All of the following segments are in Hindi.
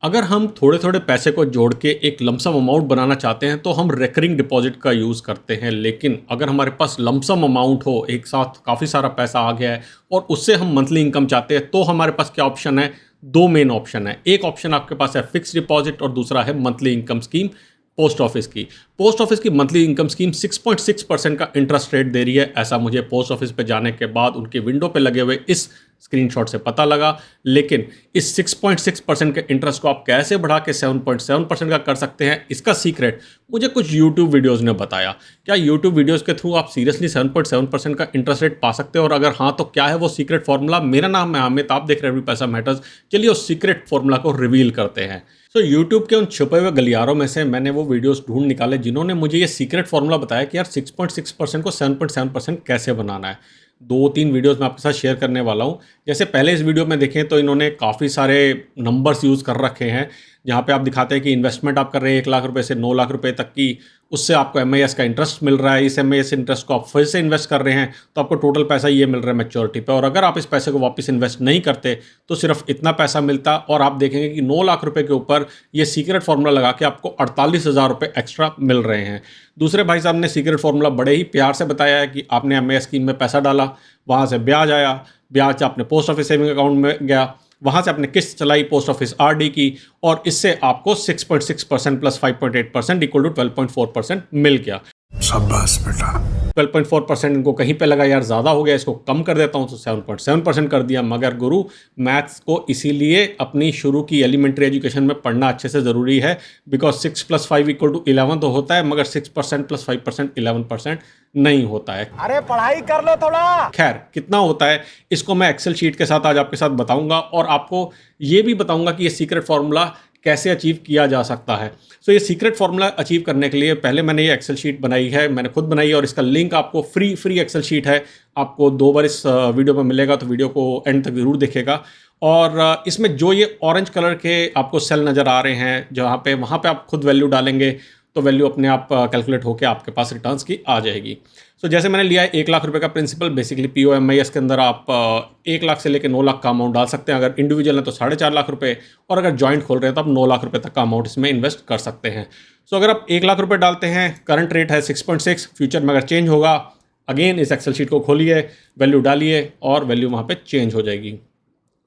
अगर हम थोड़े थोड़े पैसे को जोड़ के एक लमसम अमाउंट बनाना चाहते हैं तो हम रेकरिंग डिपॉजिट का यूज़ करते हैं। लेकिन अगर हमारे पास लमसम अमाउंट हो, एक साथ काफ़ी सारा पैसा आ गया है और उससे हम मंथली इनकम चाहते हैं, तो हमारे पास क्या ऑप्शन है? दो मेन ऑप्शन है। एक ऑप्शन आपके पास है फिक्स डिपॉजिट और दूसरा है monthly income scheme post office की। पोस्ट ऑफिस की मंथली इनकम स्कीम 6.6% का इंटरेस्ट रेट दे रही है। ऐसा मुझे पोस्ट ऑफिस पे जाने के बाद उनके विंडो पे लगे हुए इस स्क्रीनशॉट से पता लगा। लेकिन इस 6.6% के इंटरेस्ट को आप कैसे बढ़ा के 7.7% का कर सकते हैं, इसका सीक्रेट मुझे कुछ यूट्यूब वीडियोज़ ने बताया। क्या यूट्यूब वीडियोज़ के थ्रू आप सीरियसली 7.7% का इंटरेस्ट रेट पा सकते हो? और अगर हाँ, तो क्या है वो सीक्रेट फॉर्मूला? मेरा नाम है अमित, आप देख रहे हैं पैसा मैटर्स। चलिए उस सीक्रेट फॉर्मूला को रिवील करते हैं। तो यूट्यूब के उन छुपे हुए गलियारों में से मैंने वो वीडियोस ढूंढ निकाले जिन्होंने मुझे ये सीक्रेट फार्मूला बताया कि यार 6.6% को 7.7% कैसे बनाना है। दो तीन वीडियोस मैं आपके साथ शेयर करने वाला हूँ। जैसे पहले इस वीडियो में देखें तो इन्होंने काफ़ी सारे नंबर्स यूज़ कर रखे हैं, जहाँ पे आप दिखाते हैं कि इन्वेस्टमेंट आप कर रहे हैं 1 लाख रुपए से 9 लाख रुपए तक की, उससे आपको MIS का इंटरेस्ट मिल रहा है। इस MIS इंटरेस्ट को आप फिर से इन्वेस्ट कर रहे हैं तो आपको टोटल पैसा ये मिल रहा है मैच्योरिटी पे। और अगर आप इस पैसे को वापस इन्वेस्ट नहीं करते तो सिर्फ इतना पैसा मिलता। और आप देखेंगे कि 9 लाख रुपए के ऊपर ये सीक्रेट फार्मूला लगा के आपको 48,000 रुपये एक्स्ट्रा मिल रहे हैं। दूसरे भाई साहब ने सीक्रेट फार्मूला बड़े ही प्यार से बताया है कि आपने MIS स्कीम में पैसा डाला, वहाँ से ब्याज आया, ब्याज से आपने पोस्ट ऑफिस सेविंग अकाउंट में गया, वहाँ से आपने किस्त चलाई पोस्ट ऑफिस RD की, और इससे आपको 6.6% प्लस 5.8% इक्वल टू 12.4% मिल गया। शाबाश बेटा। 12.4% इनको कहीं पे लगा यार ज़्यादा हो गया, इसको कम कर देता हूँ, तो 7.7% कर दिया। मगर गुरु, मैथ्स को इसीलिए अपनी शुरू की एलिमेंट्री एजुकेशन में पढ़ना अच्छे से ज़रूरी है। बिकॉज 6 + 5 = 11 तो होता है, मगर 6% + 5% 11% नहीं होता है। अरे पढ़ाई कर लो थोड़ा। खैर, कितना होता है इसको मैं एक्सेल शीट के साथ आज आपके साथ बताऊंगा, और आपको ये भी बताऊंगा कि ये सीक्रेट फार्मूला कैसे अचीव किया जा सकता है। सो ये सीक्रेट फार्मूला अचीव करने के लिए पहले मैंने ये एक्सेल शीट बनाई है, मैंने खुद बनाई है, और इसका लिंक आपको फ्री एक्सेल शीट है, आपको 2 बार इस वीडियो में मिलेगा, तो वीडियो को एंड तक ज़रूर देखेगा। और इसमें जो ये ऑरेंज कलर के आपको सेल नज़र आ रहे हैं जहाँ पे, वहाँ पे आप खुद वैल्यू डालेंगे तो वैल्यू अपने आप कैलकुलेट होकर आपके पास रिटर्न्स की आ जाएगी। सो जैसे मैंने लिया है 1 लाख रुपए का प्रिंसिपल। बेसिकली POMIS के अंदर आप 1 लाख से लेकर 9 लाख का अमाउंट डाल सकते हैं। अगर इंडिविजुअल है तो 4.5 लाख रुपए, और अगर जॉइंट खोल रहे हैं तो आप 9 लाख रुपए तक का अमाउंट इसमें इन्वेस्ट कर सकते हैं। सो अगर आप 1 लाख रुपए डालते हैं, करंट रेट है 6.6, फ्यूचर में अगर चेंज होगा, अगेन इस एक्सेल शीट को खोलिए, वैल्यू डालिए और वैल्यू वहाँ पर चेंज हो जाएगी।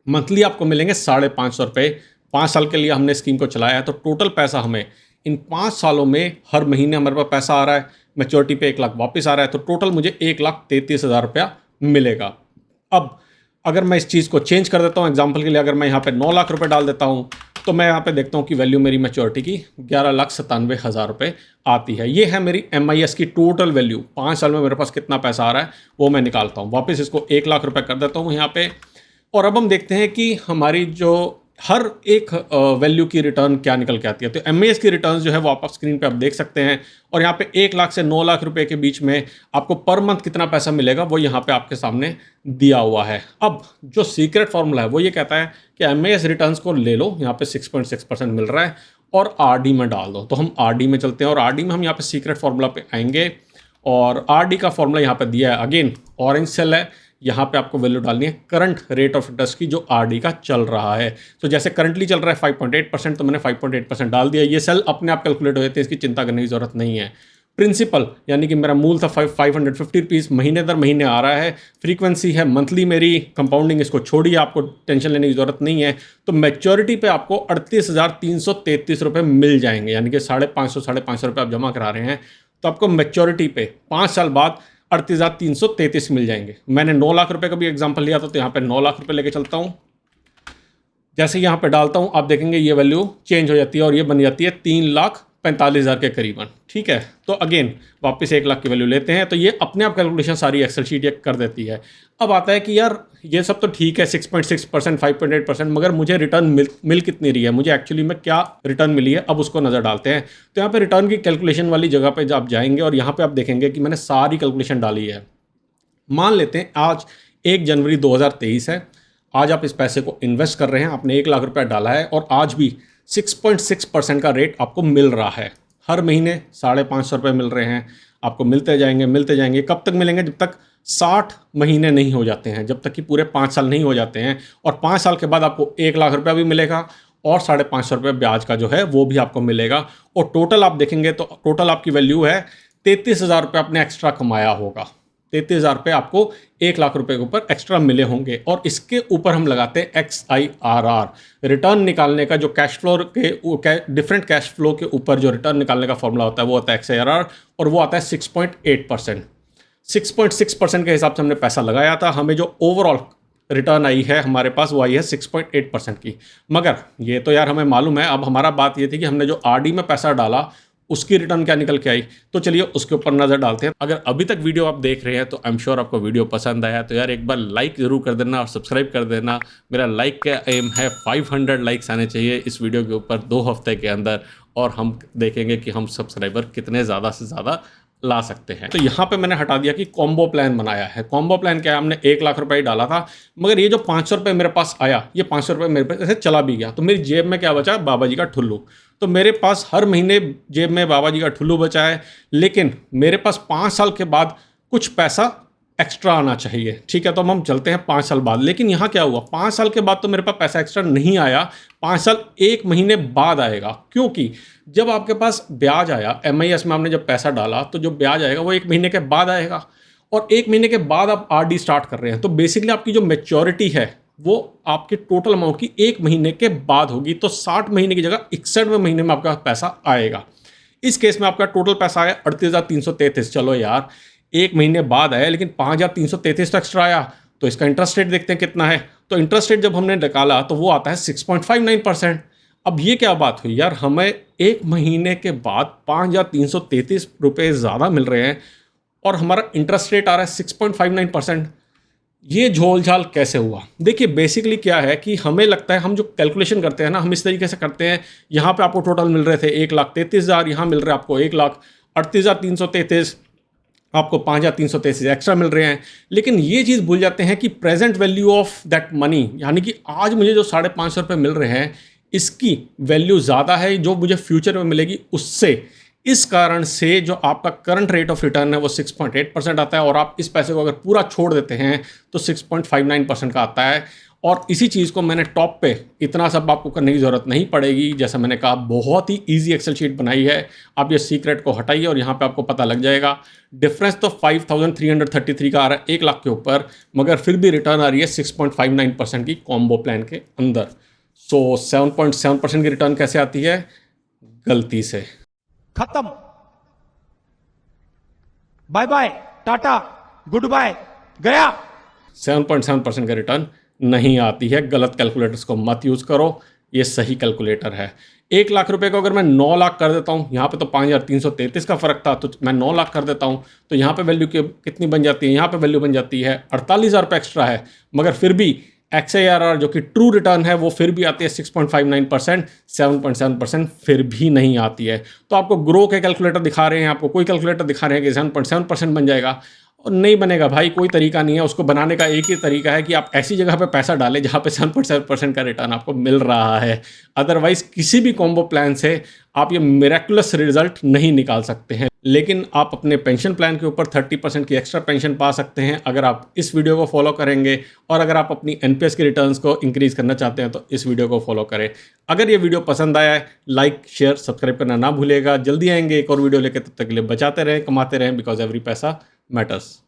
मंथली आपको मिलेंगे 550 रुपये। 5 साल के लिए हमने स्कीम को चलाया है, तो टोटल पैसा हमें इन 5 सालों में हर महीने हमारे पास पैसा आ रहा है, मैच्योरिटी पे 1 लाख वापस आ रहा है, तो टोटल मुझे 1,33,000 रुपया मिलेगा। अब अगर मैं इस चीज़ को चेंज कर देता हूँ, एग्जांपल के लिए अगर मैं यहाँ पे 9 लाख रुपए डाल देता हूँ, तो मैं यहाँ पे देखता हूँ कि वैल्यू मेरी मैच्योरिटी की 11,97,000 रुपये आती है। ये है मेरी MIS की टोटल वैल्यू। 5 साल में मेरे पास कितना पैसा आ रहा है वो मैं निकालता हूँ, वापस इसको 1 लाख रुपये कर देता हूँ यहाँ पे। और अब हम देखते हैं कि हमारी जो हर एक वैल्यू की रिटर्न क्या निकल के आती है। तो MIS की रिटर्न जो है वो आप स्क्रीन पे आप देख सकते हैं, और यहाँ पे 1 लाख से 9 लाख रुपए के बीच में आपको पर मंथ कितना पैसा मिलेगा वो यहाँ पे आपके सामने दिया हुआ है। अब जो सीक्रेट फार्मूला है वो ये कहता है कि MIS रिटर्न्स को ले लो, यहाँ पे 6.6% मिल रहा है, और RD में डाल दो। तो हम RD में चलते हैं, और RD में हम यहाँ पे सीक्रेट फार्मूला पे आएंगे, और RD का फार्मूला यहाँ पे दिया है। अगेन ऑरेंज सेल है, यहाँ पे आपको वैल्यू डालनी है करंट रेट ऑफ इंटरेस्ट की जो RD का चल रहा है। तो जैसे करंटली चल रहा है 5.8%, तो मैंने 5.8% डाल दिया। ये सेल अपने आप कैलकुलेट हो जाते हैं, इसकी चिंता करने की जरूरत नहीं है। प्रिंसिपल यानी कि मेरा मूल था 550 रुपीज़, महीने दर महीने आ रहा है। फ्रीक्वेंसी है मंथली मेरी, कंपाउंडिंग इसको छोड़िए, आपको टेंशन लेने की जरूरत नहीं है। तो मैच्योरिटी पे आपको 38,333 रुपये मिल जाएंगे, यानी कि 550 रुपये आप जमा करा रहे हैं, तो आपको मैच्योरिटी पे 5 साल बाद 38,333 मिल जाएंगे। मैंने 9 लाख रुपए का भी एग्जांपल लिया था, तो यहाँ पे 9 लाख रुपए लेके चलता हूँ। जैसे यहाँ पे डालता हूँ आप देखेंगे ये वैल्यू चेंज हो जाती है, और ये बन जाती है 3,45,000 के करीबन। ठीक है, तो अगेन वापस 1 लाख की वैल्यू लेते हैं, तो ये अपने आप कैलकुलेशन सारी एक्सेल शीट ये कर देती है। अब आता है कि यार ये सब तो ठीक है, 6.6%, 5.8%, मगर मुझे रिटर्न मिल कितनी रही है, मुझे एक्चुअली में क्या रिटर्न मिली है, अब उसको नज़र डालते हैं। तो यहाँ पे रिटर्न की कैलकुलेशन वाली जगह पे जब आप जाएंगे, और यहाँ पे आप देखेंगे कि मैंने सारी कैलकुलेशन डाली है। मान लेते हैं आज 1 जनवरी 2023 है, आज आप इस पैसे को इन्वेस्ट कर रहे हैं, आपने 1 लाख रुपया डाला है, और आज भी 6.6% का रेट आपको मिल रहा है। हर महीने 550 रुपये मिल रहे हैं, आपको मिलते जाएंगे। कब तक मिलेंगे? जब तक 60 महीने नहीं हो जाते हैं, जब तक कि पूरे 5 साल नहीं हो जाते हैं। और 5 साल के बाद आपको 1 लाख रुपया भी मिलेगा, और 550 रुपये ब्याज का जो है वो भी आपको मिलेगा। और टोटल आप देखेंगे तो टोटल आपकी वैल्यू है 33,000 रुपये आपने एक्स्ट्रा कमाया होगा। 33,000 रुपये आपको 1,00,000 रुपये के ऊपर एक्स्ट्रा मिले होंगे। और इसके ऊपर हम लगाते हैं XIRR, रिटर्न निकालने का जो कैश फ्लो के डिफरेंट कैश फ्लो के ऊपर जो रिटर्न निकालने का फॉर्मूला होता है वो होता है XIRR, और वो आता है 6.8%। 6.6% के हिसाब से हमने पैसा लगाया था, हमें जो ओवरऑल रिटर्न आई है हमारे पास वो आई है 6.8% की। मगर ये तो यार हमें मालूम है, अब हमारा बात ये थी कि हमने जो RD में पैसा डाला उसकी रिटर्न क्या निकल के आई, तो चलिए उसके ऊपर नज़र डालते हैं। अगर अभी तक वीडियो आप देख रहे हैं तो आई एम श्योर आपको वीडियो पसंद आया, तो यार एक बार लाइक ज़रूर कर देना और सब्सक्राइब कर देना। मेरा लाइक का एम है 500 लाइक्स आने चाहिए इस वीडियो के ऊपर 2 हफ्ते के अंदर, और हम देखेंगे कि हम सब्सक्राइबर कितने ज़्यादा से ज़्यादा ला सकते हैं। तो यहाँ पे मैंने हटा दिया कि कॉम्बो प्लान बनाया है। कॉम्बो प्लान क्या है, हमने 1,00,000 रुपये डाला था, मगर ये जो 500 रुपये मेरे पास आया, ये 500 रुपये मेरे पास ऐसे चला भी गया, तो मेरी जेब में क्या बचा, बाबा जी का ठुल्लू। तो मेरे पास हर महीने जेब में बाबा जी का ठुल्लू बचा है, लेकिन मेरे पास 5 साल के बाद कुछ पैसा एक्स्ट्रा आना चाहिए। ठीक है, तो हम चलते हैं 5 साल बाद। लेकिन यहाँ क्या हुआ, 5 साल के बाद तो मेरे पास पैसा एक्स्ट्रा नहीं आया, 5 साल 1 महीने बाद आएगा। क्योंकि जब आपके पास ब्याज आया, MIS में आपने जब पैसा डाला तो जो ब्याज आएगा वो 1 महीने के बाद आएगा, और 1 महीने के बाद आप RD स्टार्ट कर रहे हैं, तो बेसिकली आपकी जो मैच्योरिटी है वो आपके टोटल अमाउंट की 1 महीने के बाद होगी। तो 60 महीने की जगह 61वें महीने में आपका पैसा आएगा। इस केस में आपका टोटल पैसा आया 38,333। चलो यार 1 महीने बाद आया, लेकिन 5,333 तो एक्स्ट्रा आया, तो इसका इंटरेस्ट रेट देखते हैं कितना है। तो इंटरेस्ट रेट जब हमने निकाला तो वो आता है 6.59%। अब ये क्या बात हुई यार, हमें 1 महीने के बाद 5,333 रुपये ज़्यादा मिल रहे हैं और हमारा इंटरेस्ट रेट आ रहा है 6.59%। ये झोल झाल कैसे हुआ? देखिए बेसिकली क्या है कि हमें लगता है, हम जो कैलकुलेशन करते हैं ना, हम इस तरीके से करते हैं। यहाँ पे आपको टोटल मिल रहे थे 1,33,000, यहाँ मिल रहे हैं आपको 1,38,333, आपको 5,333 एक्स्ट्रा मिल रहे हैं। लेकिन ये चीज़ भूल जाते हैं कि present value of that money, यानी कि आज मुझे जो 550 रुपये मिल रहे हैं इसकी वैल्यू ज़्यादा है जो मुझे फ्यूचर में मिलेगी उससे। इस कारण से जो आपका करंट रेट ऑफ रिटर्न है वो 6.8% आता है, और आप इस पैसे को अगर पूरा छोड़ देते हैं तो 6.59% का आता है। और इसी चीज़ को मैंने टॉप पे, इतना सब आपको करने की ज़रूरत नहीं पड़ेगी, जैसा मैंने कहा बहुत ही इजी एक्सेल शीट बनाई है। आप ये सीक्रेट को हटाइए और यहाँ पे आपको पता लग जाएगा। डिफरेंस तो 5,333 का आ रहा है 1,00,000 के ऊपर, मगर फिर भी रिटर्न आ रही है 6.59% की कॉम्बो प्लान के अंदर। सो 7.7% की रिटर्न कैसे आती है? गलती से। खत्म, bye bye, tata, goodbye, गया। 7.7% का रिटर्न नहीं आती है। गलत कैलकुलेटर्स को मत यूज़ करो, ये सही कैलकुलेटर है। 1,00,000 रुपये को अगर मैं 9,00,000 कर देता हूँ, यहाँ पे तो 5,333 का फ़र्क था, तो मैं 9,00,000 कर देता हूँ, तो यहाँ पे वैल्यू कितनी बन जाती है? यहाँ पे वैल्यू बन जाती है 48,000 रुपये एक्स्ट्रा है, मगर फिर भी XIRR जो कि ट्रू रिटर्न है वो फिर भी आती है 6.59%। 7.7% फिर भी नहीं आती है। तो आपको ग्रो के कैलकुलेटर दिखा रहे हैं, आपको कोई कैलकुलेटर दिखा रहे हैं कि 7.7% बन जाएगा, और नहीं बनेगा भाई। कोई तरीका नहीं है, उसको बनाने का एक ही तरीका है कि आप ऐसी जगह पे पैसा डालें जहाँ पे 7.7% का रिटर्न आपको मिल रहा है। अदरवाइज किसी भी कॉम्बो प्लान से आप ये मिरेकुलस रिजल्ट नहीं निकाल सकते हैं। लेकिन आप अपने पेंशन प्लान के ऊपर 30% की एक्स्ट्रा पेंशन पा सकते हैं अगर आप इस वीडियो को फॉलो करेंगे, और अगर आप अपनी NPS के रिटर्न्स को इंक्रीज़ करना चाहते हैं तो इस वीडियो को फॉलो करें। अगर ये वीडियो पसंद आया है, लाइक शेयर सब्सक्राइब करना ना भूलिएगा। जल्दी आएंगे एक और वीडियो लेकर, तब तक के लिए बचाते रहें, कमाते रहें, बिकॉज एवरी पैसा मैटर्स।